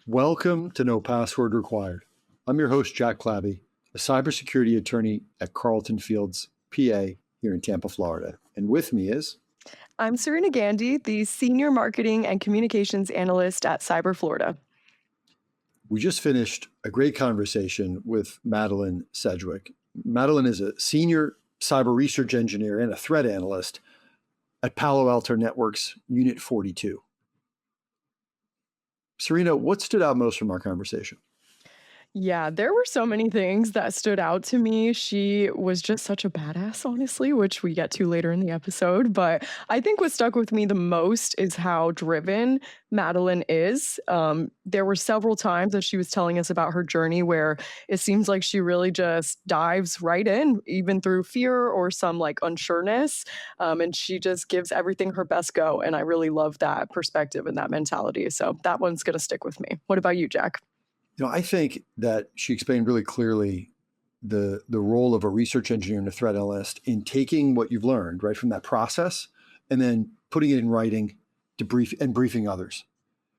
Welcome to No Password Required. I'm your host, Jack Clabby, a cybersecurity attorney at Carlton Fields, PA, here in Tampa, Florida. And with me is... I'm Sarina Gandy, the Senior Marketing and Communications Analyst at Cyber Florida. We just finished a great conversation with Madeline Sedgwick. Madeline is a Senior Cyber Research Engineer and a Threat Analyst at Palo Alto Networks Unit 42. Sarina, what stood out most from our conversation? Yeah, there were so many things that stood out to me. She was just such a badass, honestly, which we get to later in the episode. But I think what stuck with me the most is how driven Madeline is. There were several times that she was telling us about her journey where it seems like she really just dives right in, even through fear or some like unsureness. And she just gives everything her best go. And I really love that perspective and that mentality. So that one's going to stick with me. What about you, Jack? I think that she explained really clearly the role of a research engineer and a threat analyst in taking what you've learned right from that process and then putting it in writing to briefing others.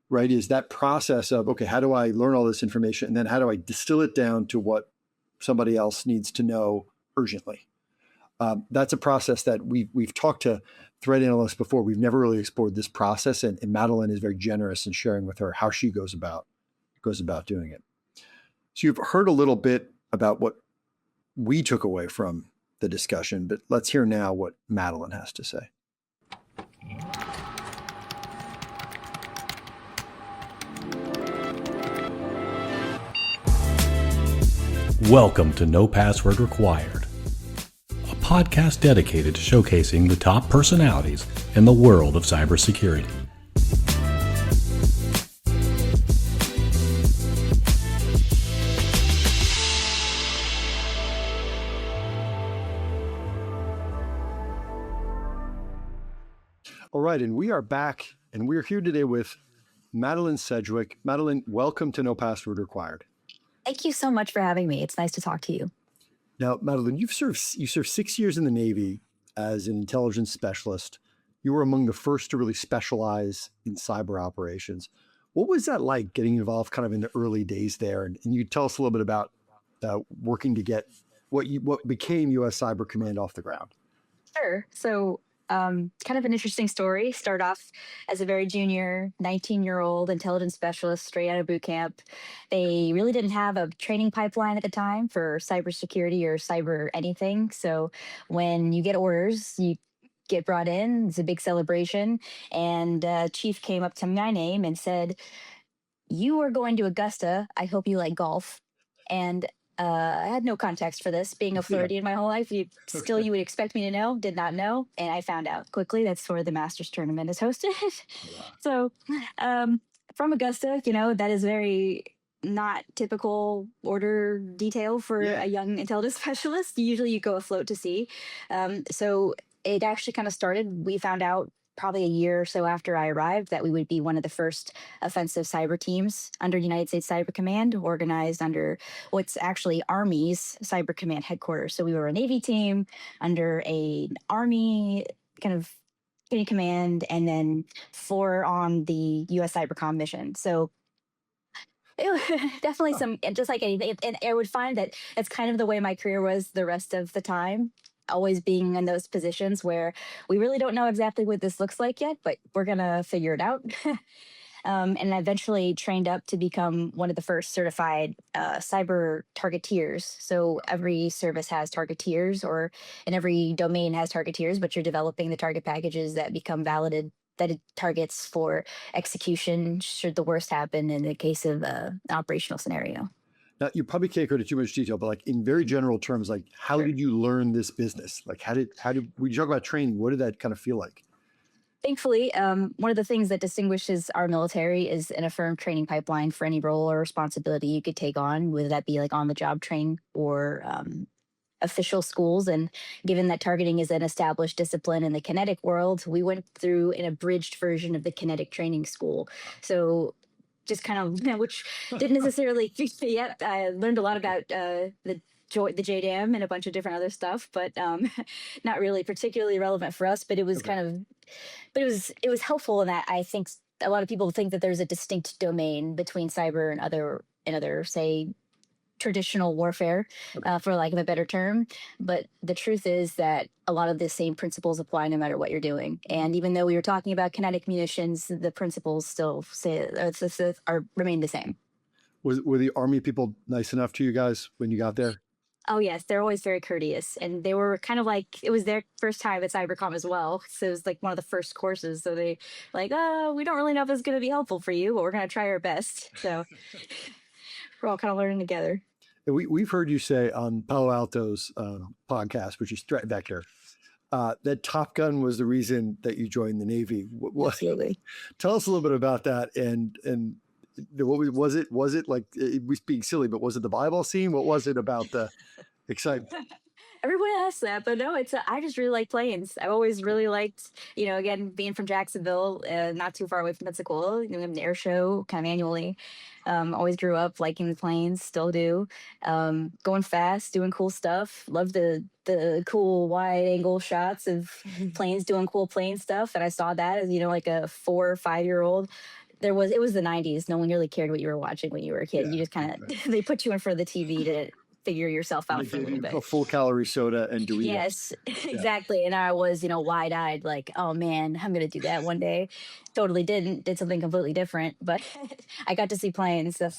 Right? Is that process of, okay, how do I learn all this information? And then how do I distill it down to what somebody else needs to know urgently? That's a process that we've talked to threat analysts before. We've never really explored this process. And Madeline is very generous in sharing with her how she goes about doing it. So you've heard a little bit about what we took away from the discussion, but let's hear now what Madeline has to say. Welcome to No Password Required, a podcast dedicated to showcasing the top personalities in the world of cybersecurity. All right, and we are back, and we're here today with Madeline Sedgwick. Madeline, welcome to No Password Required. Thank you so much for having me. It's nice to talk to you. Now, Madeline, you served 6 years in the Navy as an intelligence specialist. You were among the first to really specialize in cyber operations. What was that like, getting involved kind of in the early days there? And you tell us a little bit about working to get what became U.S. Cyber Command off the ground. Sure. So kind of an interesting story. Start off as a very junior 19-year-old intelligence specialist straight out of boot camp. They really didn't have a training pipeline at the time for cybersecurity or cyber anything. So when you get orders, you get brought in. It's a big celebration. And Chief came up to my name and said, "You are going to Augusta. I hope you like golf." And I had no context for this, being a Floridian my whole life. You would expect me to know, did not know. And I found out quickly that's where the Masters tournament is hosted. So from Augusta, that is very not typical order detail for a young intelligence specialist. Usually you go afloat to sea. So it actually kind of started, we found out probably a year or so after I arrived that we would be one of the first offensive cyber teams under United States Cyber Command, organized under what's actually Army's Cyber Command headquarters. So we were a Navy team under an Army kind of command, and then 4 on the U.S. Cybercom mission. So it was definitely some, and just like anything, and I would find that it's kind of the way my career was the rest of the time, always being in those positions where we really don't know exactly what this looks like yet, but we're going to figure it out. And I eventually trained up to become one of the first certified cyber targeteers. So every service has targeteers, and every domain has targeteers, but you're developing the target packages that become validated, that it targets for execution should the worst happen in the case of an operational scenario. Now, you probably can't go into too much detail, but like in very general terms, like how did you learn this business? Like how did we talk about training? What did that kind of feel like? Thankfully, one of the things that distinguishes our military is an affirmed training pipeline for any role or responsibility you could take on, whether that be like on the job training or official schools. And given that targeting is an established discipline in the kinetic world, we went through an abridged version of the kinetic training school. So just kind of, which didn't necessarily fix me yet. I learned a lot about the JDAM and a bunch of different other stuff, but not really particularly relevant for us. But it was kind of, but it was helpful in that I think a lot of people think that there's a distinct domain between cyber and other, say, traditional warfare, for lack of a better term. But the truth is that a lot of the same principles apply no matter what you're doing. And even though we were talking about kinetic munitions, the principles still remain the same. Were the Army people nice enough to you guys when you got there? Oh yes, they're always very courteous, and they were kind of like, it was their first time at Cybercom as well, so it was like one of the first courses. So they like, we don't really know if this is going to be helpful for you, but we're going to try our best. So we're all kind of learning together. And we've heard you say on Palo Alto's podcast, which is Threat Vector, that Top Gun was the reason that you joined the Navy. Absolutely. Tell us a little bit about that, and what was it? Was it like, it was being silly, but was it the Bible scene? What was it about the excitement? Everyone asks that, but no, I just really like planes. I've always really liked, again, being from Jacksonville, not too far away from Pensacola, we have an air show kind of annually. Always grew up liking the planes, still do. Going fast, doing cool stuff. Love the cool wide angle shots of planes doing cool plane stuff. And I saw that as, like a 4 or 5 year old. It was the 90s. No one really cared what you were watching when you were a kid. You just kind of, they put you in front of the TV to figure yourself out for a little bit. A full calorie soda and Doritos. Yes, exactly. And I was, wide eyed, like, oh man, I'm going to do that one day. Totally did something completely different, but I got to see planes. All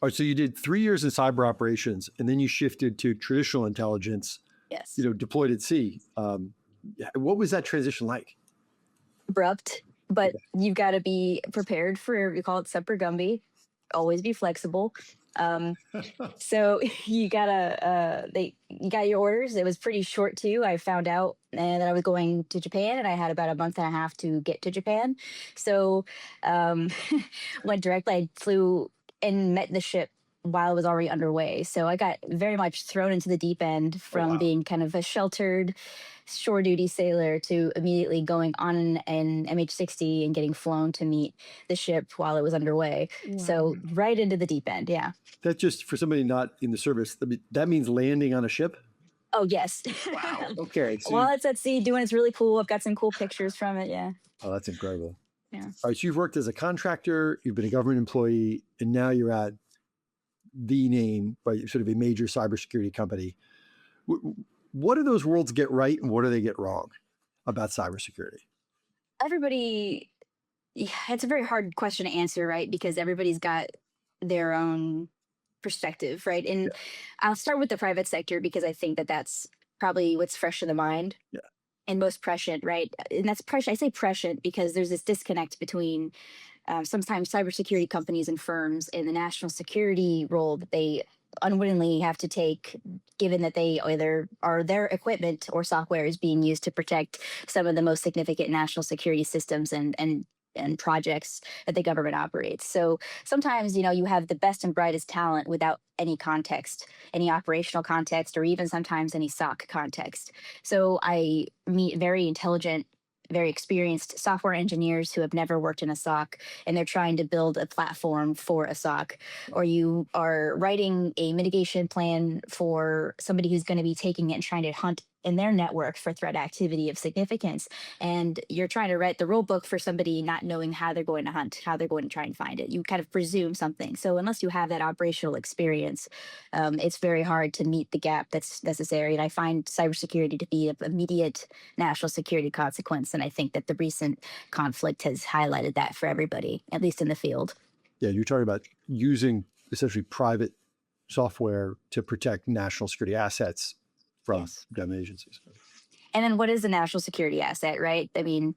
right. So you did 3 years in cyber operations, and then you shifted to traditional intelligence. Yes. Deployed at sea. What was that transition like? Abrupt, but you've got to be prepared for, we call it Semper Gumby, always be flexible. So you got your orders. It was pretty short too. I found out that I was going to Japan, and I had about a month and a half to get to Japan. So went directly. I flew and met the ship while it was already underway. So I got very much thrown into the deep end from being kind of a sheltered shore duty sailor to immediately going on an MH-60 and getting flown to meet the ship while it was underway. Wow. So right into the deep end. Yeah. That just, for somebody not in the service, that means landing on a ship? Oh, yes. Wow. Okay. So well, it's at sea doing, it's really cool. I've got some cool pictures from it. Yeah. Oh, that's incredible. Yeah. All right. So you've worked as a contractor, you've been a government employee, and now you're at the name, right? Sort of a major cybersecurity company. What do those worlds get right, and what do they get wrong about cybersecurity? Everybody, it's a very hard question to answer, right? Because everybody's got their own perspective, right? And I'll start with the private sector because I think that that's probably what's fresh in the mind and most prescient, right? And that's prescient. I say prescient because there's this disconnect between sometimes cybersecurity companies and firms and the national security role that they unwittingly have to take, given that they either are their equipment or software is being used to protect some of the most significant national security systems and projects that the government operates. So sometimes, you have the best and brightest talent without any context, any operational context, or even sometimes any SOC context. So I meet very intelligent, very experienced software engineers who have never worked in a SOC, and they're trying to build a platform for a SOC. Or you are writing a mitigation plan for somebody who's going to be taking it and trying to hunt in their network for threat activity of significance. And you're trying to write the rule book for somebody not knowing how they're going to hunt, how they're going to try and find it. You kind of presume something. So unless you have that operational experience, it's very hard to meet the gap that's necessary. And I find cybersecurity to be of immediate national security consequence. And I think that the recent conflict has highlighted that for everybody, at least in the field. Yeah, you're talking about using essentially private software to protect national security assets from government agencies. And then what is a national security asset, right? I mean,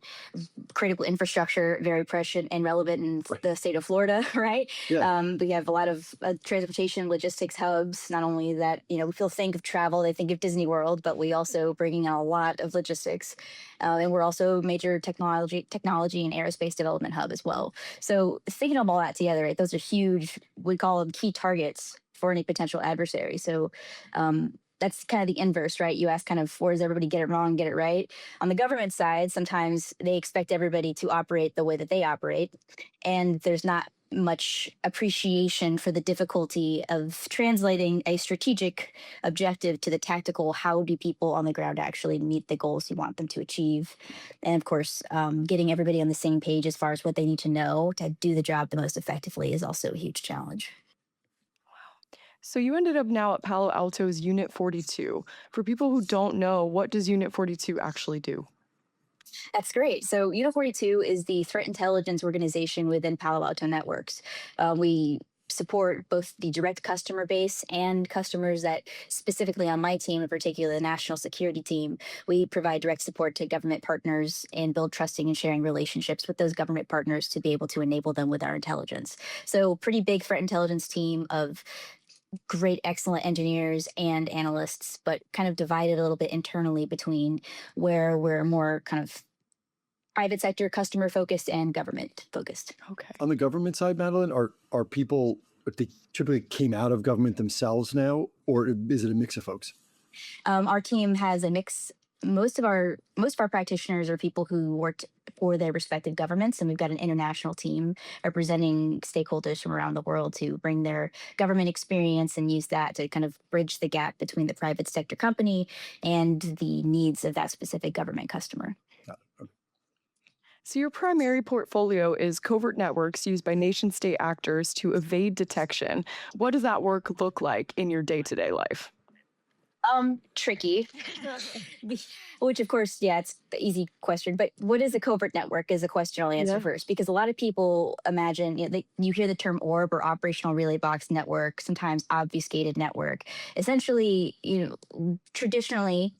critical infrastructure, very prescient and relevant in the state of Florida, right? Yeah. We have a lot of transportation logistics hubs. Not only that, people think of travel, they think of Disney World, but we also bringing in a lot of logistics. And we're also a major technology and aerospace development hub as well. So thinking of all that together, right, those are huge, we call them key targets for any potential adversary. So that's kind of the inverse, right? You ask kind of, where does everybody get it wrong, get it right? On the government side, sometimes they expect everybody to operate the way that they operate, and there's not much appreciation for the difficulty of translating a strategic objective to the tactical. How do people on the ground actually meet the goals you want them to achieve? And of course, getting everybody on the same page as far as what they need to know to do the job the most effectively is also a huge challenge. So you ended up now at Palo Alto's Unit 42. For people who don't know, what does Unit 42 actually do? That's great. So Unit 42 is the threat intelligence organization within Palo Alto Networks. We support both the direct customer base and customers that, specifically on my team, in particular the national security team, we provide direct support to government partners and build trusting and sharing relationships with those government partners to be able to enable them with our intelligence. So pretty big threat intelligence team of great, excellent engineers and analysts, but kind of divided a little bit internally between where we're more kind of private sector, customer focused, and government focused. Okay. On the government side, Madeline, are people, if they typically came out of government themselves now, or is it a mix of folks? Our team has a mix. Most of our practitioners are people who worked for their respective governments, and we've got an international team representing stakeholders from around the world to bring their government experience and use that to kind of bridge the gap between the private sector company and the needs of that specific government customer. So your primary portfolio is covert networks used by nation-state actors to evade detection. What does that work look like in your day-to-day life? Tricky. Which of course, yeah, it's the easy question. But what is a covert network is a question I'll answer first, because a lot of people imagine, you hear the term ORB, or operational relay box network, sometimes obfuscated network. Essentially, traditionally,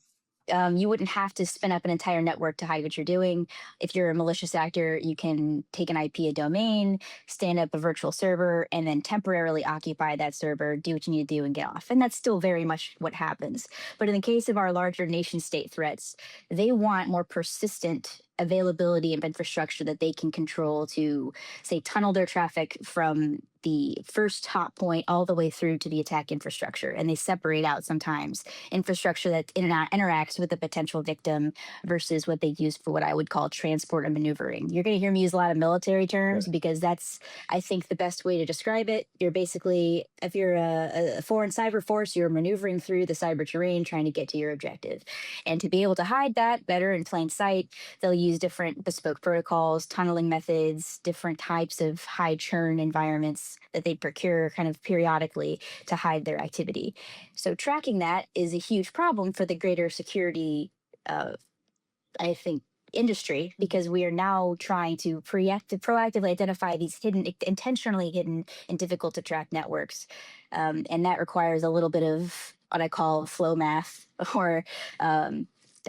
you wouldn't have to spin up an entire network to hide what you're doing. If you're a malicious actor, you can take an IP, a domain, stand up a virtual server, and then temporarily occupy that server, do what you need to do, and get off. And that's still very much what happens. But in the case of our larger nation state threats, they want more persistent availability of infrastructure that they can control to, say, tunnel their traffic from the first hot point all the way through to the attack infrastructure. And they separate out sometimes infrastructure that interacts with the potential victim versus what they use for what I would call transport and maneuvering. You're going to hear me use a lot of military terms because that's, I think, the best way to describe it. You're basically, if you're a foreign cyber force, you're maneuvering through the cyber terrain trying to get to your objective. And to be able to hide that better in plain sight, they'll use different bespoke protocols, tunneling methods, different types of high churn environments that they procure kind of periodically to hide their activity. So tracking that is a huge problem for the greater security, I think, industry, because we are now trying to proactively identify these intentionally hidden and difficult to track networks. And that requires a little bit of what I call flow math, or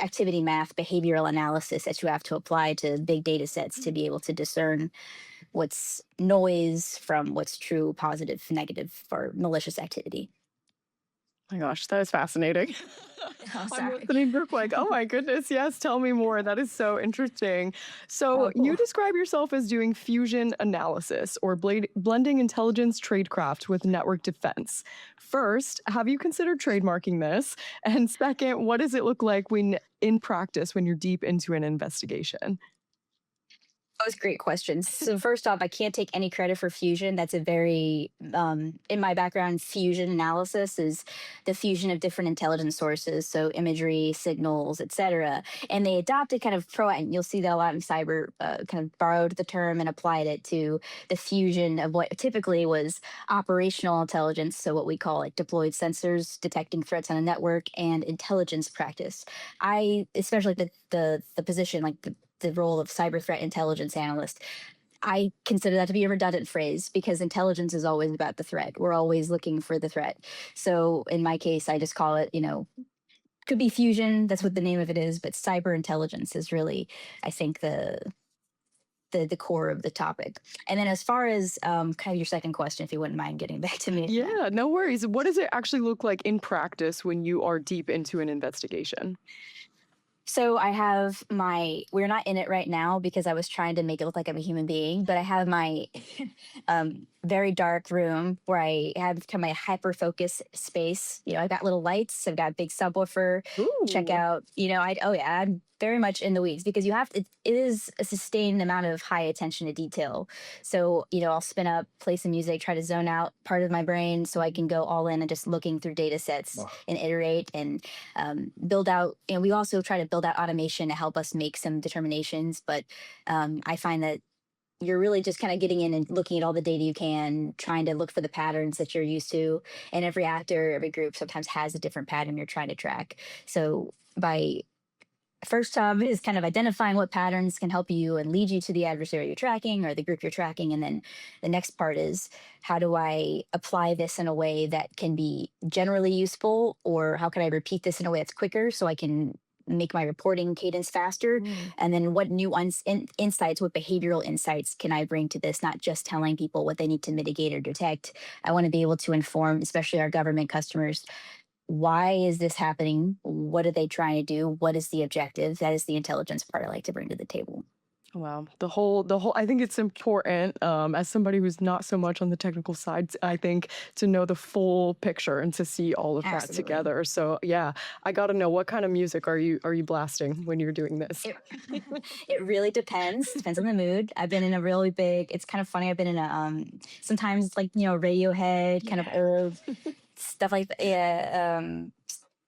activity math, behavioral analysis that you have to apply to big data sets to be able to discern what's noise from what's true, positive, negative, or malicious activity. My gosh, that is fascinating. Oh, I'm sorry. listening to like, oh my goodness, yes, tell me more. That is so interesting. So you describe yourself as doing fusion analysis, or blending intelligence tradecraft with network defense. First, have you considered trademarking this? And second, what does it look like when in practice when you're deep into an investigation? Those great questions. So first off, I can't take any credit for fusion. That's a very, in my background, fusion analysis is the fusion of different intelligence sources, so imagery, signals, etc. And they adopted kind of and you'll see that a lot in cyber, kind of borrowed the term and applied it to the fusion of what typically was operational intelligence, so what we call like deployed sensors detecting threats on a network, and intelligence practice. Especially the position, like the role of cyber threat intelligence analyst, I consider that to be a redundant phrase, because intelligence is always about the threat. We're always looking for the threat. So in my case, I just call it, could be fusion. That's what the name of it is. But cyber intelligence is really, I think, the core of the topic. And then as far as kind of your second question, if you wouldn't mind getting back to me. Yeah, no worries. What does it actually look like in practice when you are deep into an investigation? So I have we're not in it right now because I was trying to make it look like I'm a human being, but I have my very dark room where I have kind of my hyper focus space. I've got little lights, I've got a big subwoofer, check Ooh. out, oh yeah, I'm very much in the weeds because it is a sustained amount of high attention to detail. So, I'll spin up, play some music, try to zone out part of my brain so I can go all in and just looking through data sets Wow. and iterate and build out. And we also try to build out automation to help us make some determinations. But I find that you're really just kind of getting in and looking at all the data you can, trying to look for the patterns that you're used to. And every actor, every group sometimes has a different pattern you're trying to track. So by first job is kind of identifying what patterns can help you and lead you to the adversary you're tracking or the group you're tracking. And then the next part is, how do I apply this in a way that can be generally useful, or how can I repeat this in a way that's quicker so I can make my reporting cadence faster? And then what new insights, what behavioral insights can I bring to this? Not just telling people what they need to mitigate or detect. I want to be able to inform, especially our government customers, why is this happening? What are they trying to do? What is the objective? That is the intelligence part I like to bring to the table. Wow. The whole, I think it's important, as somebody who's not so much on the technical side, I think, to know the full picture and to see all of that Absolutely. together. So yeah, I got to know, what kind of music are you blasting when you're doing this? It really depends. Depends on the mood. I've been in a really big, it's kind of funny. I've been in a, sometimes like, Radiohead, kind of old stuff like that. Yeah.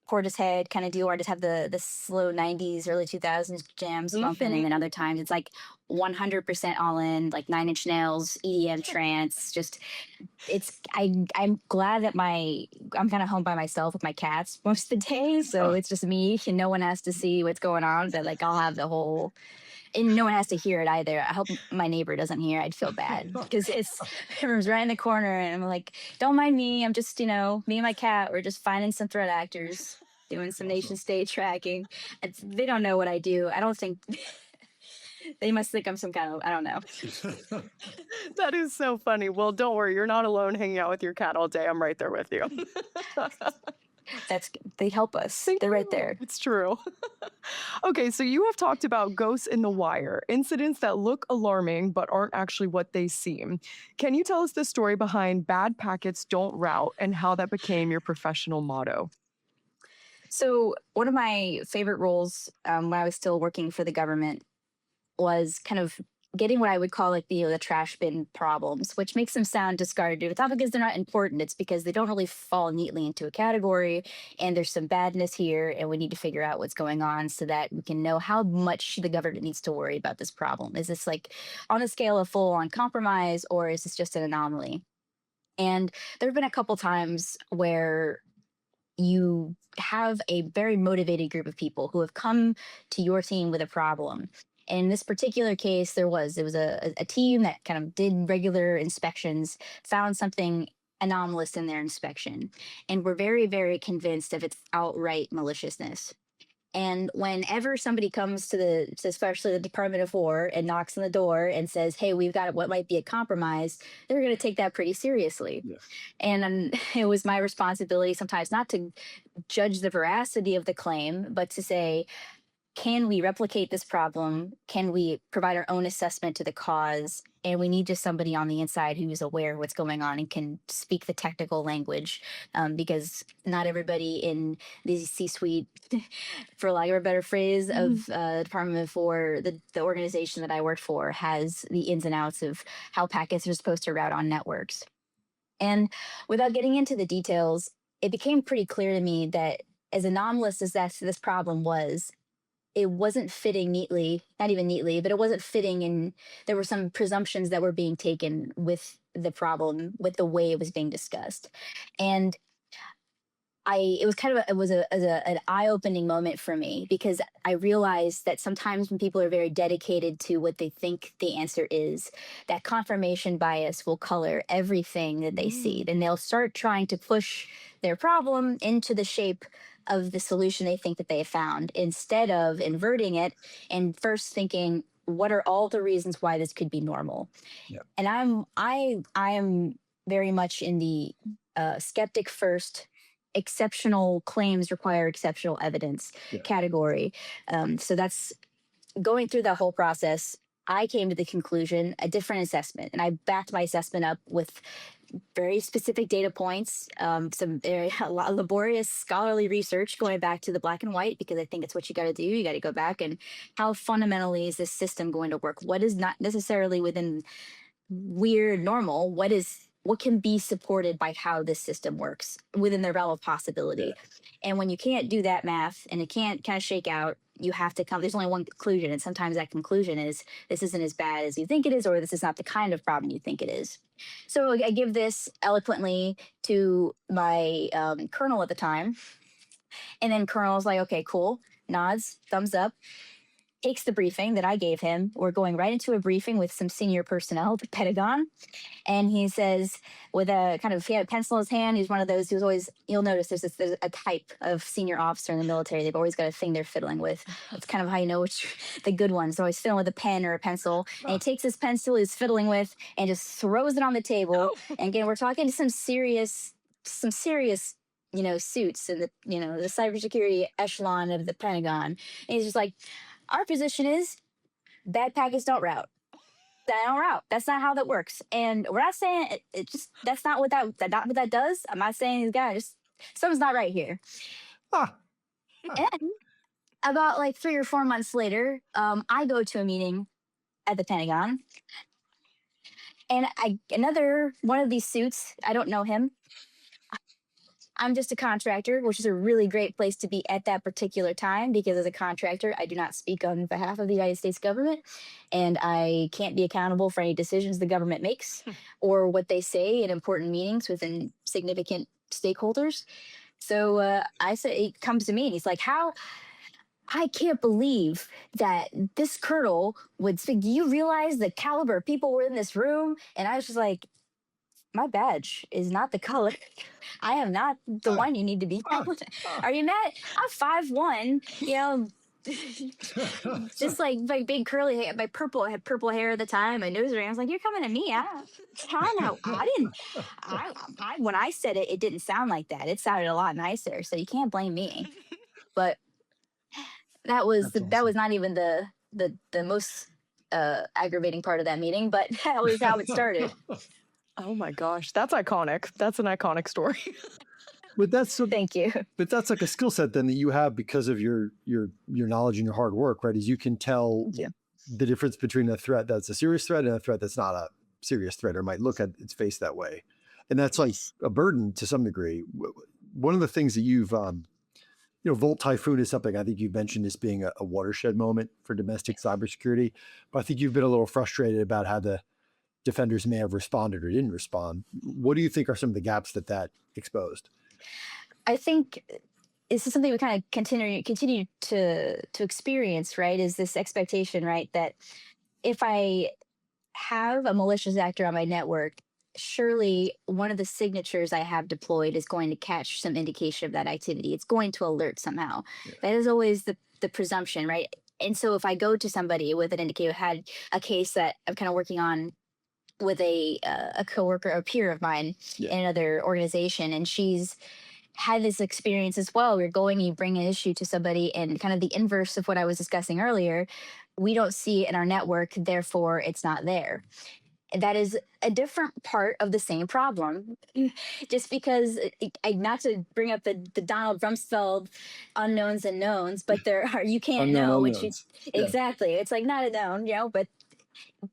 Portishead kind of deal where I just have the slow 90s, early 2000s jams bumping. And then other times it's like 100% all in, like Nine Inch Nails, EDM trance. Just, I'm glad that I'm kind of home by myself with my cats most of the day. So it's just me and no one has to see what's going on. But like I'll have the whole, and no one has to hear it either. I hope my neighbor doesn't hear. I'd feel bad because my room's right in the corner, and I'm like, don't mind me. I'm just, me and my cat. We're just finding some threat actors, doing some nation state tracking. They don't know what I do. I don't think they must think I'm some kind of, I don't know. That is so funny. Well, don't worry, you're not alone hanging out with your cat all day. I'm right there with you. They help us. They're right there. It's true. Okay, so you have talked about ghosts in the wire, incidents that look alarming but aren't actually what they seem. Can you tell us the story behind bad packets don't route and how that became your professional motto? So one of my favorite roles when I was still working for the government was kind of getting what I would call like the trash bin problems, which makes them sound discarded. It's not because they're not important. It's because they don't really fall neatly into a category, and there's some badness here, and we need to figure out what's going on so that we can know how much the government needs to worry about this problem. Is this like on a scale of full on compromise, or is this just an anomaly? And there have been a couple times where you have a very motivated group of people who have come to your team with a problem. And in this particular case, it was a team that kind of did regular inspections, found something anomalous in their inspection, and were very, very convinced of its outright maliciousness. And whenever somebody comes to especially the Department of War, and knocks on the door and says, "Hey, we've got what might be a compromise," they're going to take that pretty seriously. Yeah. And it was my responsibility sometimes not to judge the veracity of the claim, but to say, can we replicate this problem? Can we provide our own assessment to the cause? And we need just somebody on the inside who's aware of what's going on and can speak the technical language, because not everybody in the C-suite, for lack of a better phrase, of Department of War, the organization that I worked for, has the ins and outs of how packets are supposed to route on networks. And without getting into the details, it became pretty clear to me that as anomalous as this problem was, it wasn't fitting neatly, not even neatly, but it wasn't fitting. And there were some presumptions that were being taken with the problem, with the way it was being discussed. And it was kind of an eye-opening moment for me, because I realized that sometimes when people are very dedicated to what they think the answer is, that confirmation bias will color everything that they see. Then they'll start trying to push their problem into the shape of the solution they think that they have found, instead of inverting it and first thinking, what are all the reasons why this could be normal? Yeah. And I am very much in the skeptic first exceptional claims require exceptional evidence category. So that's going through that whole process. I came to the conclusion, a different assessment, and I backed my assessment up with very specific data points, some very laborious scholarly research going back to the black and white, because I think it's what you got to do. You got to go back and how fundamentally is this system going to work? What is not necessarily within weird normal? What can be supported by how this system works within the realm of possibility? And when you can't do that math and it can't kind of shake out, you have to come, there's only one conclusion. And sometimes that conclusion is this isn't as bad as you think it is, or this is not the kind of problem you think it is. So I give this eloquently to my colonel at the time. And then colonel's like, okay, cool. Nods, thumbs up, takes the briefing that I gave him. We're going right into a briefing with some senior personnel at the Pentagon. And he says, with a kind of, he had a pencil in his hand. He's one of those who's always, you'll notice there's a type of senior officer in the military. They've always got a thing they're fiddling with. It's kind of how you know which the good ones. They're always fiddling with a pen or a pencil. And he takes this pencil he's fiddling with and just throws it on the table. And again, we're talking to some serious, suits in the, the cybersecurity echelon of the Pentagon. And he's just like, our position is bad packets don't route. That don't route. That's not how that works. And we're not saying it just, that's not what that does. I'm not saying these guys, something's not right here. And about like 3 or 4 months later, I go to a meeting at the Pentagon, and another one of these suits, I don't know him. I'm just a contractor, which is a really great place to be at that particular time, because as a contractor, I do not speak on behalf of the United States government, and I can't be accountable for any decisions the government makes or what they say in important meetings within significant stakeholders. So I say, he comes to me and he's like, I can't believe that this colonel would speak. Do you realize the caliber of people were in this room? And I was just like, my badge is not the color. I am not the one you need to be. Are you mad? I'm 5'1", just like big curly hair. I had purple hair at the time. My nose ring. I was like, you're coming at me. When I said it, it didn't sound like that. It sounded a lot nicer. So you can't blame me. But that was not even the most aggravating part of that meeting, but that was how it started. Oh my gosh, that's iconic. That's an iconic story. But thank you. But that's like a skill set then that you have because of your knowledge and your hard work, right? Is you can tell the difference between a threat that's a serious threat and a threat that's not a serious threat, or might look at its face that way. And that's like a burden to some degree. One of the things that you've, Volt Typhoon is something I think you've mentioned as being a watershed moment for domestic cybersecurity. But I think you've been a little frustrated about how the defenders may have responded or didn't respond. What do you think are some of the gaps that exposed? I think this is something we kind of continue to experience, right? Is this expectation, right, that if I have a malicious actor on my network, surely one of the signatures I have deployed is going to catch some indication of that activity. It's going to alert somehow. Yeah. That is always the presumption, right? And so if I go to somebody with an indicator, had a case that I'm kind of working on with a coworker, a peer of mine in another organization, and she's had this experience as well. We're going, you bring an issue to somebody, and kind of the inverse of what I was discussing earlier, we don't see it in our network, therefore it's not there. That is a different part of the same problem. Just because, not to bring up the Donald Rumsfeld unknowns and knowns, but there are, you can't know. Exactly. It's like not a known, but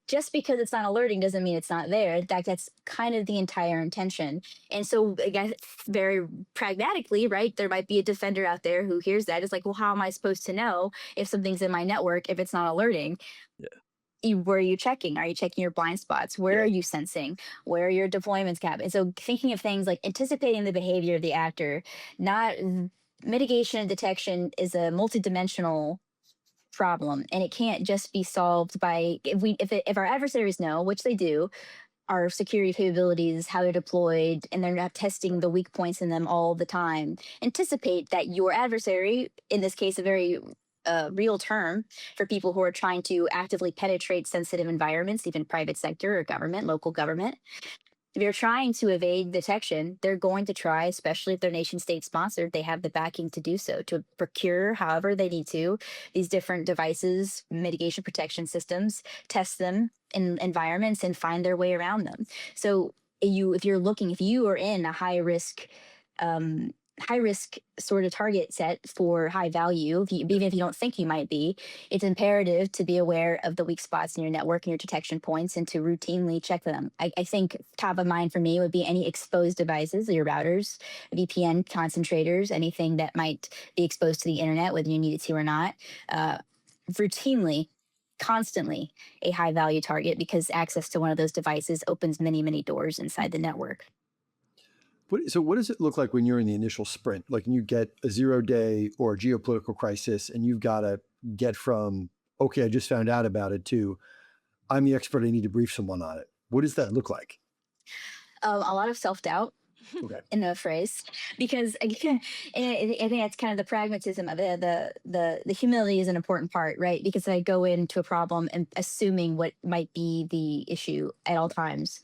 just because it's not alerting doesn't mean it's not there. In fact, that's kind of the entire intention. And so, I guess, very pragmatically, right, there might be a defender out there who hears that. It's like, well, how am I supposed to know if something's in my network if it's not alerting? Where are you checking? Are you checking your blind spots? Where are you sensing? Where are your deployments happening? So thinking of things like anticipating the behavior of the actor, not mitigation and detection is a multidimensional problem, and it can't just be solved by if our adversaries know, which they do, our security capabilities, how they're deployed, and they're not testing the weak points in them all the time. Anticipate that your adversary, in this case, a very real term for people who are trying to actively penetrate sensitive environments, even private sector or government, local government, if you're trying to evade detection, they're going to try, especially if they're nation state sponsored, they have the backing to do so, to procure however they need to these different devices, mitigation protection systems, test them in environments and find their way around them. So if you are in a um, high risk sort of target set for high value, even if you don't think you might be, it's imperative to be aware of the weak spots in your network and your detection points and to routinely check them. I think top of mind for me would be any exposed devices, your routers, VPN concentrators, anything that might be exposed to the internet, whether you need it to or not. Routinely, constantly a high value target, because access to one of those devices opens many, many doors inside the network. So what does it look like when you're in the initial sprint? Like when you get a 0-day or a geopolitical crisis and you've got to get from, okay, I just found out about it, to I'm the expert, I need to brief someone on it. What does that look like? A lot of self-doubt. Okay. In the phrase, because again, I think that's kind of the pragmatism of it. The humility is an important part, right? Because I go into a problem and assuming what might be the issue at all times,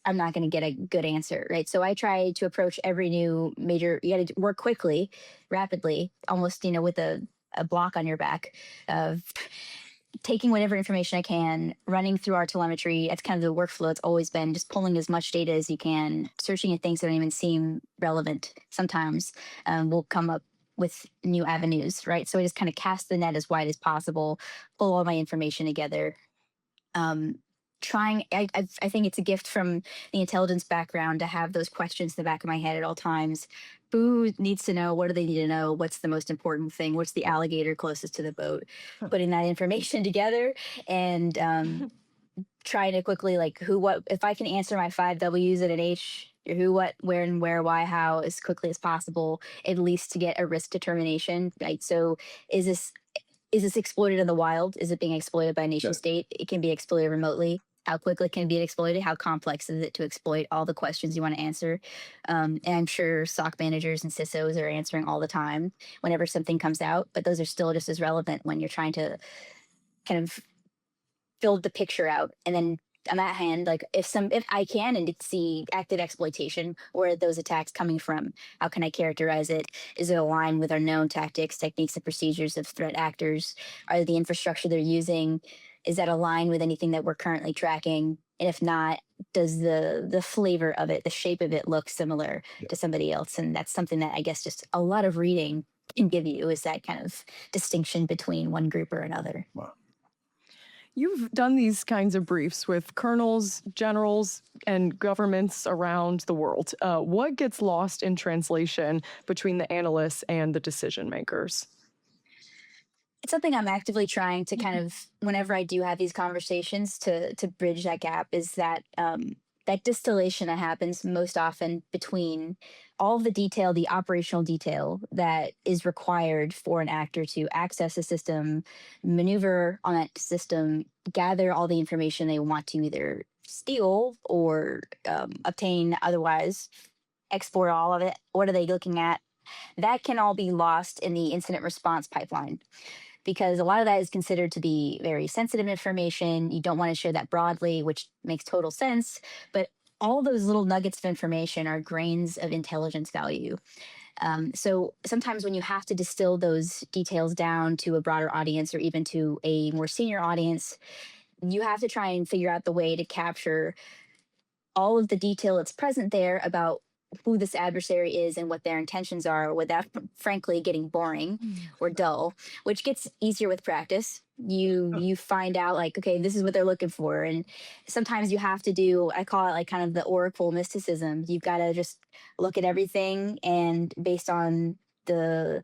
I'm not going to get a good answer, right? So I try to approach every new major. You got to work quickly, rapidly, almost with a block on your back of taking whatever information I can, running through our telemetry. That's kind of the workflow. It's always been just pulling as much data as you can, searching at things that don't even seem relevant. Sometimes we'll come up with new avenues, right? So I just kind of cast the net as wide as possible, pull all my information together. I think it's a gift from the intelligence background to have those questions in the back of my head at all times. Who needs to know? What do they need to know? What's the most important thing? What's the alligator closest to the boat? Putting that information together and trying to quickly, like, who, what, if I can answer my 5 W's and an H, who, what, where, and where, why, how, as quickly as possible, at least to get a risk determination, right? So is this exploited in the wild? Is it being exploited by a nation state? It can be exploited remotely. How quickly can it be exploited? How complex is it to exploit? All the questions you want to answer. And I'm sure SOC managers and CISOs are answering all the time whenever something comes out, but those are still just as relevant when you're trying to kind of build the picture out. And then on that hand, like if I can and see active exploitation, where are those attacks coming from? How can I characterize it? Is it aligned with our known tactics, techniques, and procedures of threat actors? Are the infrastructure they're using, is that aligned with anything that we're currently tracking? And if not, does the flavor of it, the shape of it look similar to somebody else? And that's something that I guess just a lot of reading can give you, is that kind of distinction between one group or another. Wow. You've done these kinds of briefs with colonels, generals, and governments around the world. What gets lost in translation between the analysts and the decision makers? It's something I'm actively trying to kind of, whenever I do have these conversations, to bridge that gap, is that that distillation that happens most often between all the detail, the operational detail that is required for an actor to access a system, maneuver on that system, gather all the information they want to either steal or obtain otherwise, export all of it. What are they looking at? That can all be lost in the incident response pipeline, because a lot of that is considered to be very sensitive information. You don't want to share that broadly, which makes total sense. But all those little nuggets of information are grains of intelligence value. So sometimes when you have to distill those details down to a broader audience or even to a more senior audience, you have to try and figure out the way to capture all of the detail that's present there about who this adversary is and what their intentions are, without frankly getting boring or dull, which gets easier with practice. You find out, like, okay, this is what they're looking for. And sometimes you have to do, I call it like kind of the oracle mysticism. You've got to just look at everything, and based on the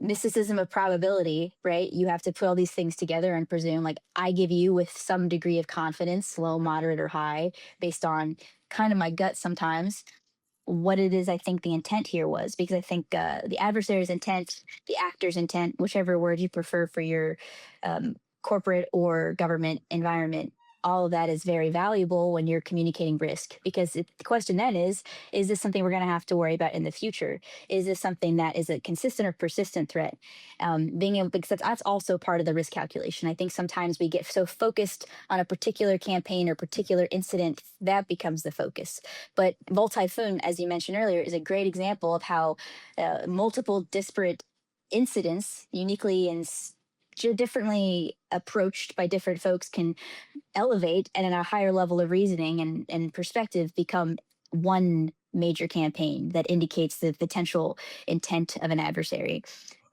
mysticism of probability, right? You have to put all these things together and presume, like, I give you with some degree of confidence, low, moderate, or high, based on kind of my gut sometimes, what it is I think the intent here was. Because I think the adversary's intent, the actor's intent, whichever word you prefer for your corporate or government environment, all of that is very valuable when you're communicating risk, because the question then is this something we're going to have to worry about in the future? Is this something that is a consistent or persistent threat? Being able, because that's also part of the risk calculation. I think sometimes we get so focused on a particular campaign or particular incident that becomes the focus. But Typhoon, as you mentioned earlier, is a great example of how multiple disparate incidents, uniquely and differently approached by different folks, can elevate and at a higher level of reasoning and perspective become one major campaign that indicates the potential intent of an adversary.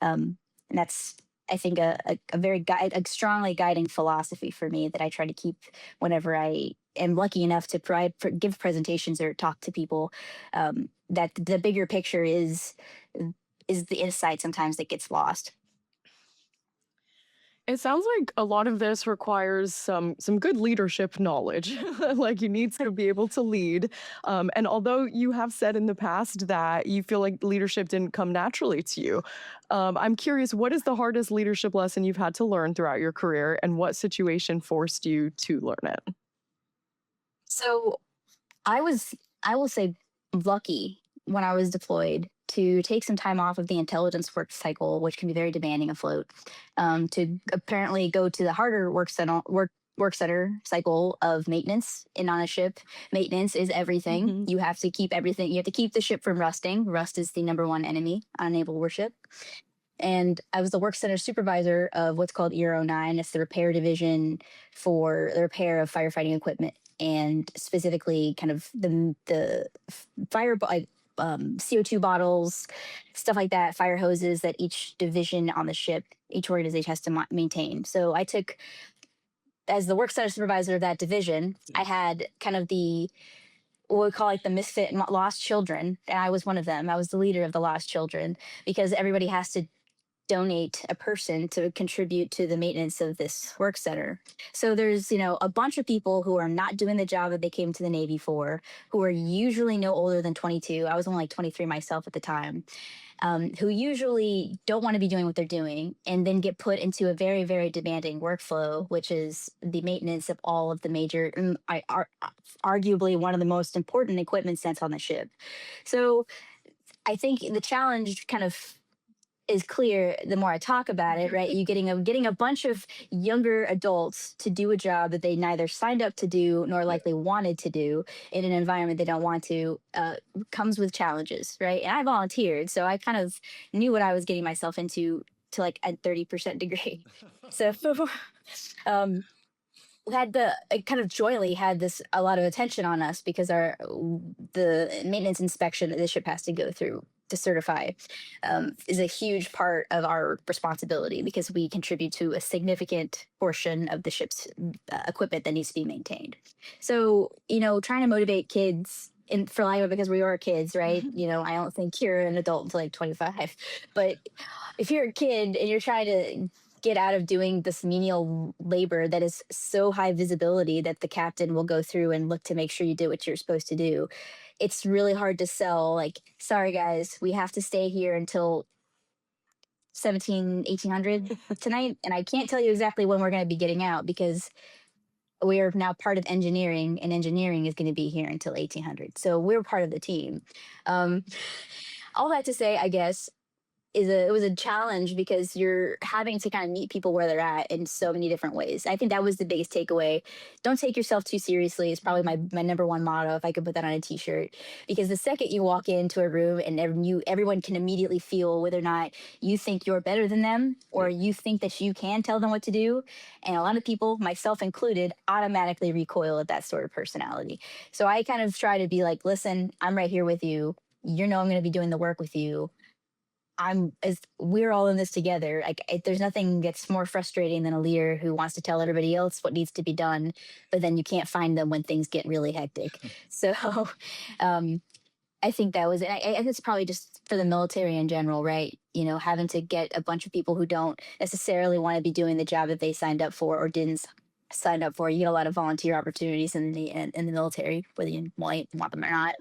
And that's, I think, a very a strongly guiding philosophy for me that I try to keep whenever I am lucky enough to give presentations or talk to people. That the bigger picture is the insight sometimes that gets lost. It sounds like a lot of this requires some good leadership knowledge. Like, you need to be able to lead. And although you have said in the past that you feel like leadership didn't come naturally to you, I'm curious, what is the hardest leadership lesson you've had to learn throughout your career, and what situation forced you to learn it? So I will say, lucky when I was deployed to take some time off of the intelligence work cycle, which can be very demanding afloat, to apparently go to the harder work center cycle of maintenance. And on a ship, maintenance is everything. Mhm. You have to keep everything. You have to keep the ship from rusting. Rust is the number one enemy on naval warship. And I was the work center supervisor of what's called ER09. It's the repair division for the repair of firefighting equipment, and specifically kind of the fire CO2 bottles, stuff like that, fire hoses that each division on the ship, each organization has to maintain. So I took, as the work center supervisor of that division, I had kind of what we call like the misfit lost children, and I was one of them. I was the leader of the lost children, because everybody has to donate a person to contribute to the maintenance of this work center. So there's, a bunch of people who are not doing the job that they came to the Navy for, who are usually no older than 22. I was only like 23 myself at the time, who usually don't want to be doing what they're doing, and then get put into a very, very demanding workflow, which is the maintenance of all of the major, arguably one of the most important equipment sets on the ship. So I think the challenge kind of is clear the more I talk about it, right? You getting a bunch of younger adults to do a job that they neither signed up to do nor likely wanted to do in an environment they don't want to, comes with challenges, right? And I volunteered, so I kind of knew what I was getting myself into to like a 30% degree. So had kind of joyfully had a lot of attention on us, because the maintenance inspection that the ship has to go through to certify is a huge part of our responsibility, because we contribute to a significant portion of the ship's equipment that needs to be maintained. So, trying to motivate kids, for life, because we are kids, right? I don't think you're an adult until like 25, but if you're a kid and you're trying to get out of doing this menial labor that is so high visibility that the captain will go through and look to make sure you do what you're supposed to do, it's really hard to sell, like, sorry guys, we have to stay here until 1800 tonight, and I can't tell you exactly when we're going to be getting out, because we are now part of engineering, and engineering is going to be here until 1800. So we're part of the team. All that to say, I guess, it was a challenge, because you're having to kind of meet people where they're at in so many different ways. I think that was the biggest takeaway. Don't take yourself too seriously is probably my number one motto, if I could put that on a t-shirt, because the second you walk into a room and everyone can immediately feel whether or not you think you're better than them, or you think that you can tell them what to do. And a lot of people, myself included, automatically recoil at that sort of personality. So I kind of try to be like, listen, I'm right here with you. I'm going to be doing the work with you. We're all in this together. Like, there's nothing that's more frustrating than a leader who wants to tell everybody else what needs to be done, but then you can't find them when things get really hectic. So I think that was, and I think it's probably just for the military in general, right? Having to get a bunch of people who don't necessarily want to be doing the job that they signed up for or didn't sign up for. You get a lot of volunteer opportunities in the military, whether you want them or not.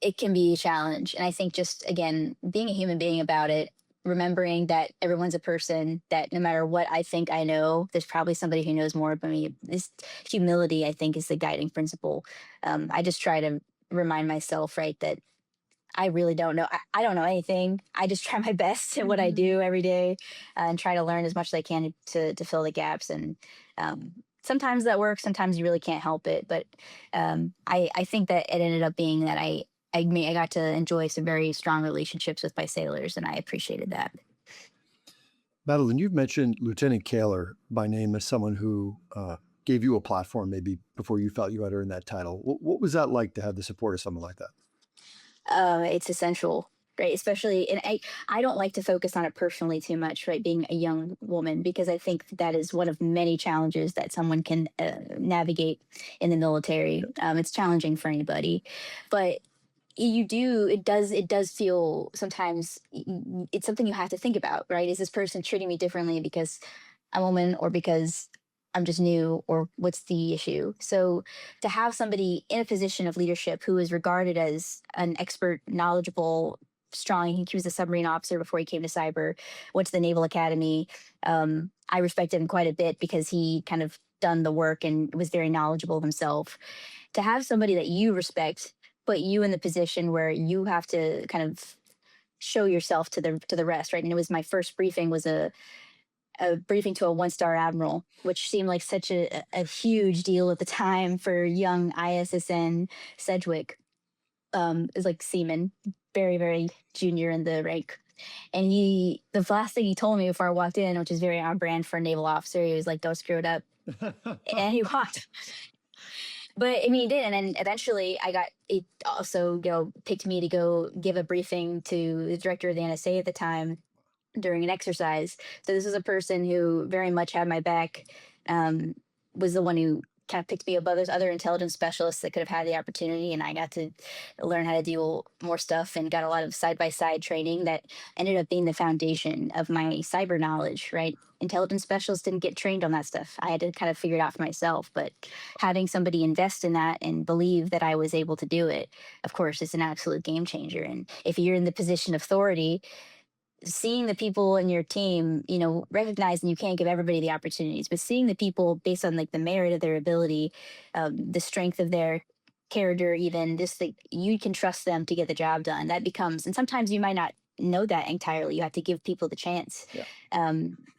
It can be a challenge. And I think, just, again, being a human being about it, remembering that everyone's a person, that no matter what I think I know, there's probably somebody who knows more about me. This humility, I think, is the guiding principle. I just try to remind myself, right, that I really don't know. I don't know anything. I just try my best at what I do every day, and try to learn as much as I can to fill the gaps. And sometimes that works. Sometimes you really can't help it. But I think that it ended up being that I got to enjoy some very strong relationships with my sailors, and I appreciated that. Madeline, you've mentioned Lieutenant Kaler by name as someone who gave you a platform maybe before you felt you had earned that title. What was that like to have the support of someone like that? It's essential, right? Especially, and I don't like to focus on it personally too much, right? Being a young woman, because I think that is one of many challenges that someone can navigate in the military. It's challenging for anybody, but it does feel sometimes it's something you have to think about, right? Is this person treating me differently because I'm a woman, or because I'm just new, or what's the issue? So to have somebody in a position of leadership who is regarded as an expert, knowledgeable, strong, he was a submarine officer before he came to cyber, went to the Naval Academy. I respected him quite a bit because he kind of done the work and was very knowledgeable himself. To have somebody that you respect put you in the position where you have to kind of show yourself to the rest, right? And it was my first briefing was a briefing to a 1-star admiral, which seemed like such a huge deal at the time for young ISSN Sedgwick. Is like seaman, very, very junior in the rank. And the last thing he told me before I walked in, which is very on brand for a naval officer, he was like, "Don't screw it up." And he walked. But I mean, he did. And then eventually it also, picked me to go give a briefing to the director of the NSA at the time during an exercise. So this is a person who very much had my back, was the one who kind of picked me above those other intelligence specialists that could have had the opportunity. And I got to learn how to do more stuff and got a lot of side-by-side training that ended up being the foundation of my cyber knowledge, right? Intelligence specialists didn't get trained on that stuff. I had to kind of figure it out for myself. But having somebody invest in that and believe that I was able to do it, of course, is an absolute game changer. And if you're in the position of authority, seeing the people in your team, recognizing you can't give everybody the opportunities, but seeing the people based on like the merit of their ability, the strength of their character, even just like you can trust them to get the job done. That becomes, and sometimes you might not know that entirely. You have to give people the chance.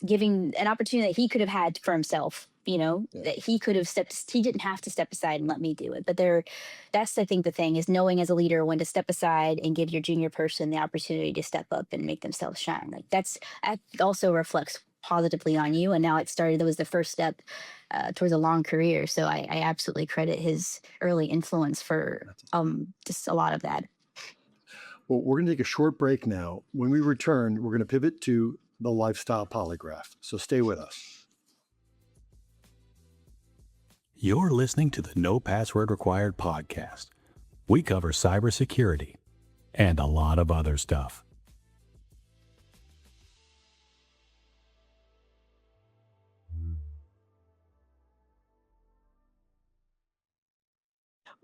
Giving an opportunity that he could have had for himself, that he could have he didn't have to step aside and let me do it. But that's, I think, the thing is knowing as a leader when to step aside and give your junior person the opportunity to step up and make themselves shine. Like that also reflects positively on you. And now that was the first step towards a long career. So I absolutely credit his early influence for just a lot of that. Well, we're going to take a short break now. When we return, we're going to pivot to the lifestyle polygraph. So stay with us. You're listening to the No Password Required podcast. We cover cybersecurity and a lot of other stuff.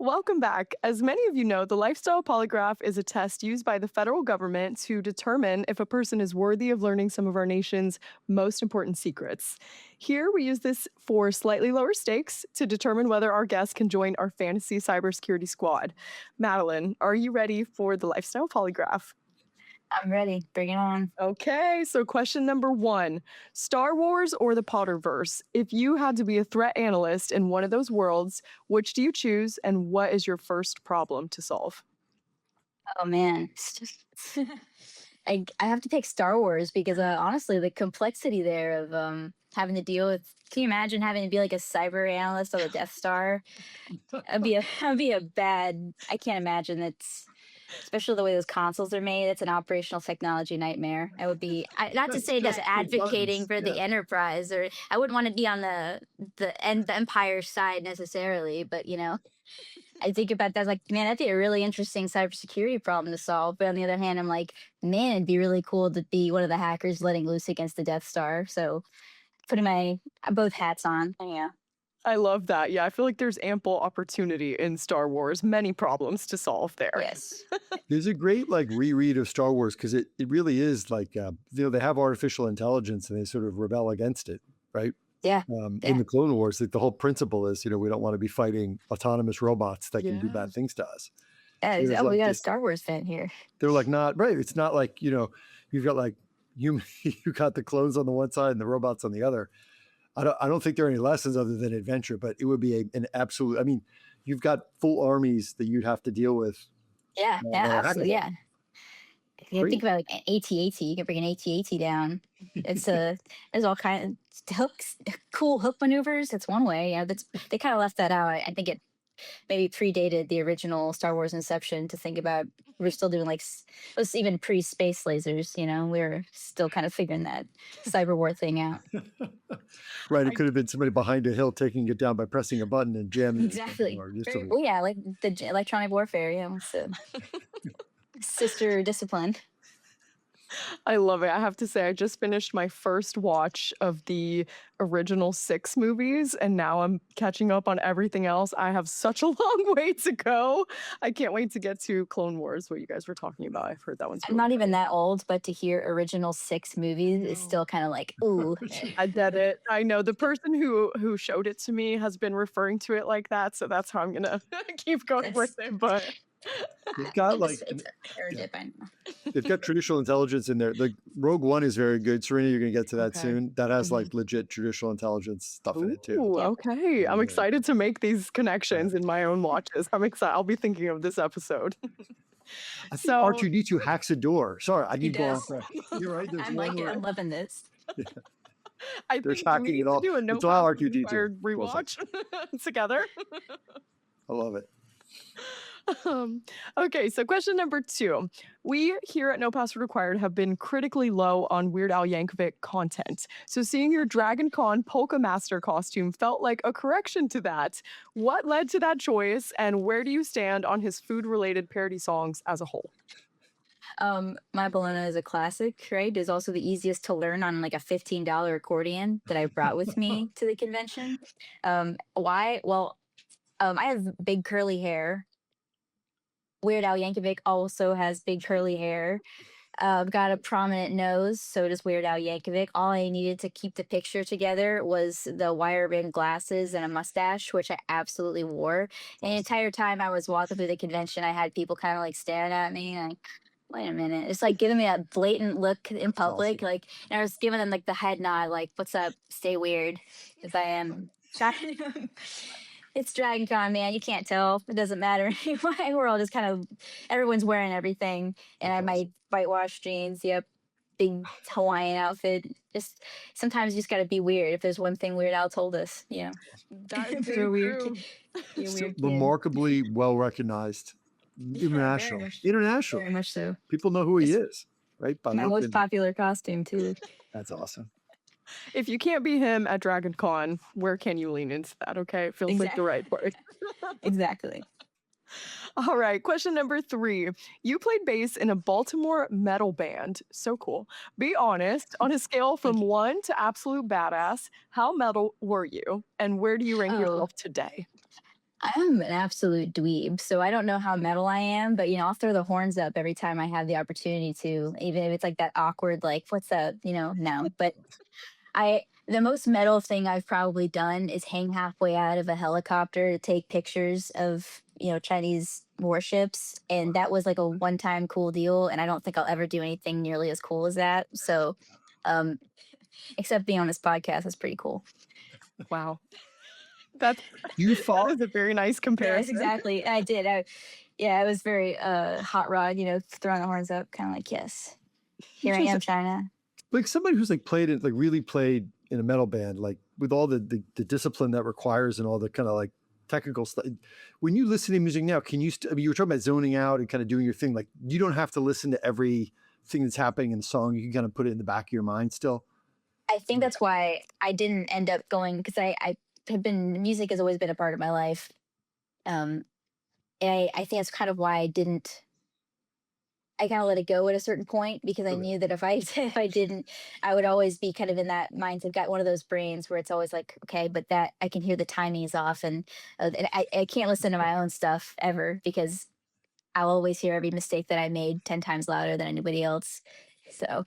Welcome back. As many of you know, the lifestyle polygraph is a test used by the federal government to determine if a person is worthy of learning some of our nation's most important secrets. Here, we use this for slightly lower stakes to determine whether our guests can join our fantasy cybersecurity squad. Madeline, are you ready for the lifestyle polygraph? I'm ready. Bring it on. Okay, so question number 1, Star Wars or the Potterverse? If you had to be a threat analyst in one of those worlds, which do you choose and what is your first problem to solve? Oh man. I have to pick Star Wars because honestly, the complexity there of having to deal with. Can you imagine having to be like a cyber analyst on the Death Star? That'd be a bad. I can't imagine that's. Especially the way those consoles are made, it's an operational technology nightmare. I would be not to say just advocating for the Enterprise, or I wouldn't want to be on the Empire side necessarily, but I think about that like, man, that'd be a really interesting cybersecurity problem to solve. But on the other hand, I'm like, man, it'd be really cool to be one of the hackers letting loose against the Death Star. So putting both hats on. Yeah. I love that. Yeah, I feel like there's ample opportunity in Star Wars, many problems to solve there. Yes. There's a great like reread of Star Wars because it really is like they have artificial intelligence and they sort of rebel against it, right? Yeah. In Yeah. the Clone Wars, like the whole principle is, we don't want to be fighting autonomous robots that can do Yeah. bad things to us. Yeah, There's we like got a this- Star Wars fan here. They're like not right. It's not like you've got like you got the clones on the one side and the robots on the other. I don't think there are any lessons other than adventure, but it would be an absolute. I mean, you've got full armies that you'd have to deal with. Yeah, yeah, that are absolutely. hackable. Yeah. Yeah, think about like an AT-AT. You can bring an AT-AT down. It's there's all kind of hooks, cool hook maneuvers. That's one way. Yeah, they kind of left that out. I think it maybe predated the original Star Wars Inception to think about. We're still doing like it was even pre-space lasers. We were still kind of figuring that cyber war thing out. Right. It could have been somebody behind a hill taking it down by pressing a button and jamming Exactly. it. Or just a- Well, yeah, like the electronic warfare. Yeah, it's a sister discipline. I love it. I have to say, I just finished my first watch of the original 6 movies, and now I'm catching up on everything else. I have such a long way to go. I can't wait to get to Clone Wars, what you guys were talking about. I've heard that one's I'm not even that old, but to hear original 6 movies is still kind of like, ooh. I get it. I know the person who showed it to me has been referring to it like that, so that's how I'm gonna keep going with it. But They've got like It's arrogant by now. they've got traditional intelligence in there. Like Rogue One is very good. Serena, you're gonna get to that Okay. soon. That has like legit traditional intelligence stuff in it too. ooh, Yeah. okay. I'm Yeah. excited to make these connections in my own watches. I'm excited. I'll be thinking of this episode. I think So- R2D2 hacks a door. Sorry, I He need to go does. off track. You're right. There's I'm one like it. where- I'm loving this. I They're think hacking we need it all. to do a no It's all Pass R2D2. Required rewatch together. I love it. Okay, so question number 2. We here at No Password Required have been critically low on Weird Al Yankovic content. So seeing your Dragon Con Polka Master costume felt like a correction to that. What led to that choice, and where do you stand on his food-related parody songs as a whole? My Bologna is a classic, right? It's also the easiest to learn on like a $15 accordion that I brought with me to the convention. Why? Well, I have big curly hair. Weird Al Yankovic also has big curly hair. Got a prominent nose, so does Weird Al Yankovic. All I needed to keep the picture together was the wire rimmed glasses and a mustache, which I absolutely wore. And the entire time I was walking through the convention, I had people kind of like staring at me, like, wait a minute. It's like giving me that blatant look in public. awesome. Like, and I was giving them like the head nod, like, what's up? Stay weird. Because I am. It's Dragon Con, man. You can't tell. It doesn't matter anyway. We're all just kind of, everyone's wearing everything. And I have my whitewashed jeans. Yep. Big Hawaiian outfit. Just sometimes you just got to be weird. If there's one thing Weird Al told us, That is You're very weird. true. You're Still weird. kid. remarkably well recognized. International. very much- International. Very much so. People know who he is, right? By My look most and- popular costume, too. That's awesome. If you can't be him at Dragon Con, where can you lean into that? Okay, it feels like the right place. Exactly. All right, question number 3. You played bass in a Baltimore metal band. So cool. Be honest, on a scale from 1 to absolute badass, how metal were you? And where do you rank Oh. yourself today? I'm an absolute dweeb, so I don't know how metal I am, but I'll throw the horns up every time I have the opportunity to, even if it's like that awkward, like, what's up, no. But the most metal thing I've probably done is hang halfway out of a helicopter to take pictures of, Chinese warships. And that was like a one-time cool deal. And I don't think I'll ever do anything nearly as cool as that. So, except being on this podcast is pretty cool. Wow. That's You that follow. is a very nice Yes, comparison. exactly. I did. I was very hot rod, throwing the horns up, kind of like, yes, here I am, China. Like somebody who's like really played in a metal band, like with all the discipline that requires and all the kind of like technical stuff. When you listen to music now, can you? You were talking about zoning out and kind of doing your thing. Like you don't have to listen to everything that's happening in the song. You can kind of put it in the back of your mind still. I think that's why I didn't end up going, because I have been, music has always been a part of my life. And I think that's kind of why I I kind of let it go at a certain point because I Okay. knew that if I if I didn't, I would always be kind of in that mindset. Got one of those brains where it's always like, okay, but that I can hear the timing is off, and I can't listen to my own stuff ever because I'll always hear every mistake that I made 10 times louder than anybody else. So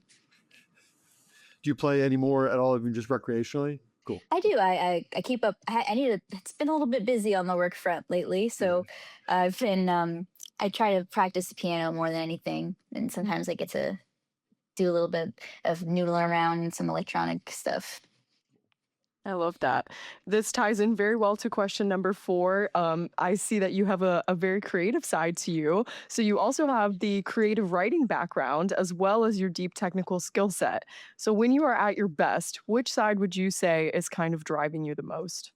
Do you play any more at all, even just recreationally? Cool. I do. I keep up. I need to. It's been a little bit busy on the work front lately, so I've been. I try to practice the piano more than anything, and sometimes I get to do a little bit of noodling around and some electronic stuff. I love that. This ties in very well to question number 4. I see that you have a very creative side to you. So you also have the creative writing background as well as your deep technical skill set. So when you are at your best, which side would you say is kind of driving you the most?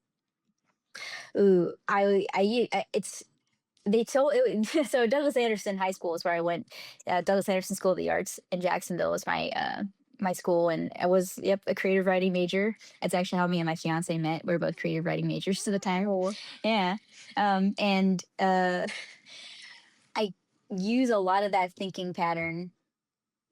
Ooh, it's they told it, so Douglas Anderson High School is where I went. Douglas Anderson School of the Arts in Jacksonville was my school, and I was a creative writing major. It's actually how me and my fiance met. We are both creative writing majors at the time. Oh, Yeah, and I use a lot of that thinking pattern.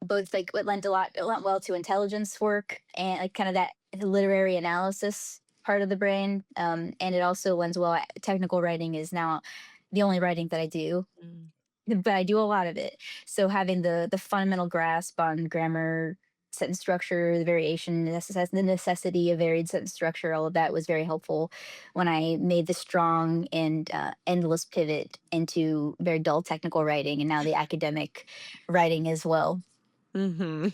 Both like it lent well to intelligence work and like kind of that literary analysis part of the brain. And it also lends well. Technical writing is now the only writing that I do, mm. but I do a lot of it. So having the fundamental grasp on grammar, sentence structure, the variation, the necessity of varied sentence structure, all of that was very helpful when I made the strong and endless pivot into very dull technical writing, and now the academic writing as well. Mhm.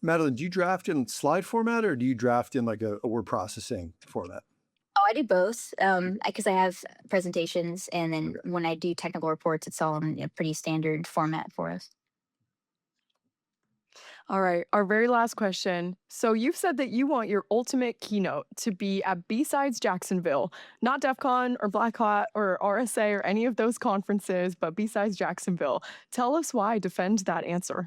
Madeline, do you draft in slide format or do you draft in like a word processing format? Oh, I do both. Because I have presentations, and then when I do technical reports, it's all in a pretty standard format for us. All right, our very last question. So you've said that you want your ultimate keynote to be at B-Sides Jacksonville, not DEF CON or Black Hat or RSA or any of those conferences, but B-Sides Jacksonville. Tell us why. Defend that answer.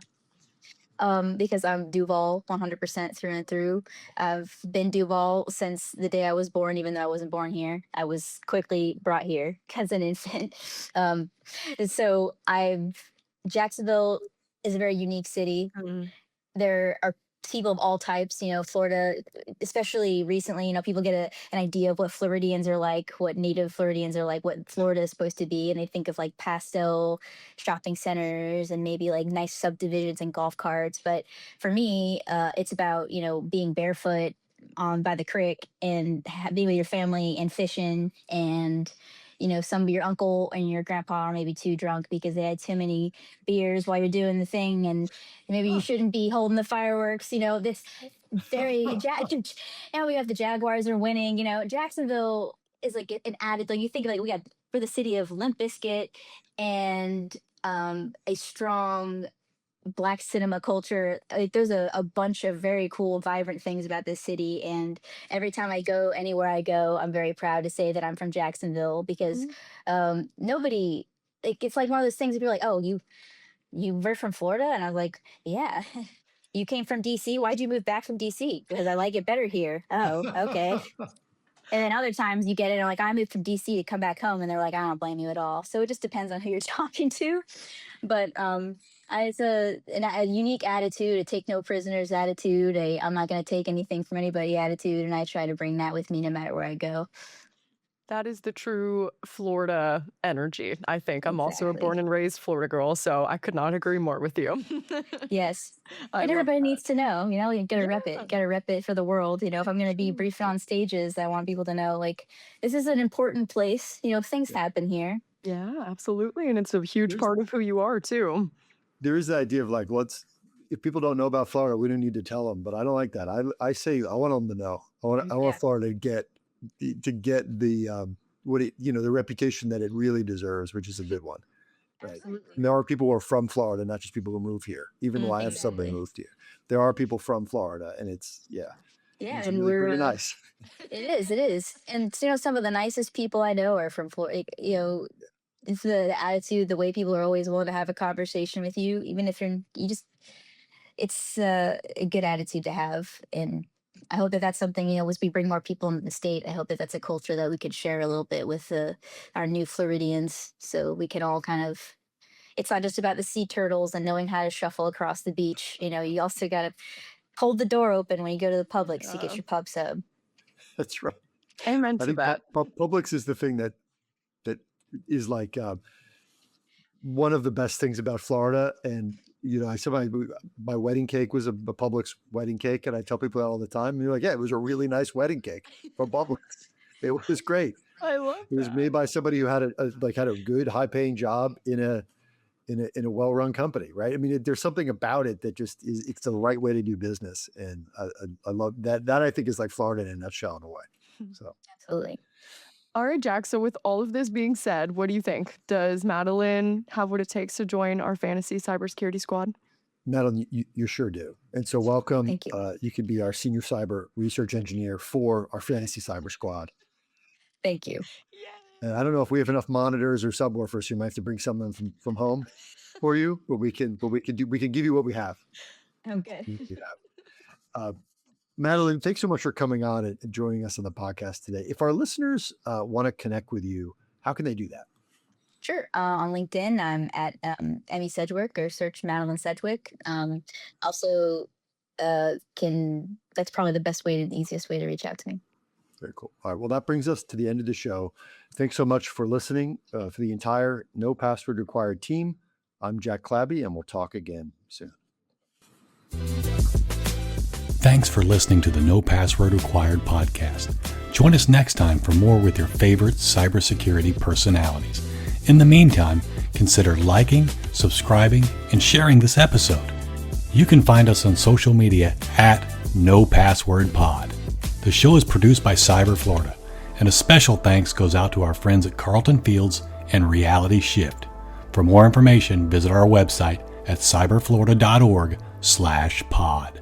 Because I'm Duval 100% through and through. I've been Duval since the day I was born, even though I wasn't born here. I was quickly brought here as an infant. Um, and so Jacksonville is a very unique city. Mm. There are people of all types, Florida, especially recently, people get an idea of what Floridians are like, what native Floridians are like, what Florida is supposed to be. And they think of like pastel shopping centers and maybe like nice subdivisions and golf carts. But for me, it's about, being barefoot on by the creek and being with your family and fishing, and some of your uncle and your grandpa are maybe too drunk because they had too many beers while you're doing the thing, and maybe you shouldn't be holding the fireworks. This very now we have the Jaguars are winning. Jacksonville is like an added, like you think like we got for the city of Limp Bizkit and a strong Black cinema culture. Like there's a bunch of very cool, vibrant things about this city. And every time I go anywhere I go, I'm very proud to say that I'm from Jacksonville because nobody, like, it's like one of those things that people are like, oh, you were from Florida? And I was like, yeah. You came from DC? Why'd you move back from DC? Because I like it better here. Oh, okay. And then other times you get it, and like, I moved from DC to come back home, and they're like, I don't blame you at all. So it just depends on who you're talking to. But it's a unique attitude, a take no prisoners attitude, I'm not going to take anything from anybody attitude, and I try to bring that with me no matter where I go. That is the true Florida energy, I think. I'm also a Exactly. born and raised Florida girl, so I could not agree more with you. Yes. I And love everybody that. needs to know, you gotta rep Yeah. it, gotta rep it for the world. If I'm gonna be True. briefed on stages, I want people to know, like, this is an important place. Things happen here. Yeah, absolutely. And it's a huge There's, part of who you are, too. there is the idea of like, if people don't know about Florida, we don't need to tell them, but I don't like that. I say, I want them to know. I want Florida to get the, the reputation that it really deserves, which is a good one. Right. Absolutely. And there are people who are from Florida, not just people who move here. Even though I have somebody who moved here, there are people from Florida, and it's Yeah, it's and really we're pretty nice. it is. And some of the nicest people I know are from Florida. It's the attitude, the way people are always willing to have a conversation with you, even if you just, it's a good attitude to have. And I hope that that's something, as we bring more people into the state, I hope that that's a culture that we could share a little bit with our new Floridians, so we can all kind of it's not just about the sea turtles and knowing how to shuffle across the beach. You also got to hold the door open when you go to the Publix to get your pub sub. That's right. Amen I to think that. Publix is the thing that is like one of the best things about Florida. And I said my wedding cake was a Publix wedding cake, and I tell people that all the time. And you're like, yeah, it was a really nice wedding cake from Publix. It was great. I love It was that. made by somebody who had a good, high-paying job in a well-run company, right? I mean, there's something about it that just it's the right way to do business, and I love that. That I think is like Florida in a nutshell in a way. So Absolutely. All right, Jack. So with all of this being said, what do you think? Does Madeline have what it takes to join our fantasy cybersecurity squad? Madeline, you sure do. And so welcome. Thank you. You can be our senior cyber research engineer for our fantasy cyber squad. Thank you. I don't know if we have enough monitors or subwoofers, so you might have to bring some of them from home for you, but we can give you what we have. I'm good. Madeline, thanks so much for coming on and joining us on the podcast today. If our listeners want to connect with you, how can they do that? Sure. On LinkedIn, I'm at Emmy Sedgwick, or search Madeline Sedgwick. Also, that's probably the best way, the easiest way to reach out to me. Very cool. All right. Well, that brings us to the end of the show. Thanks so much for listening. For the entire No Password Required team, I'm Jack Clabby, and we'll talk again soon. Thanks for listening to the No Password Required podcast. Join us next time for more with your favorite cybersecurity personalities. In the meantime, consider liking, subscribing, and sharing this episode. You can find us on social media at NoPasswordPod. The show is produced by Cyber Florida, and a special thanks goes out to our friends at Carlton Fields and Reality Shift. For more information, visit our website at cyberflorida.org/pod.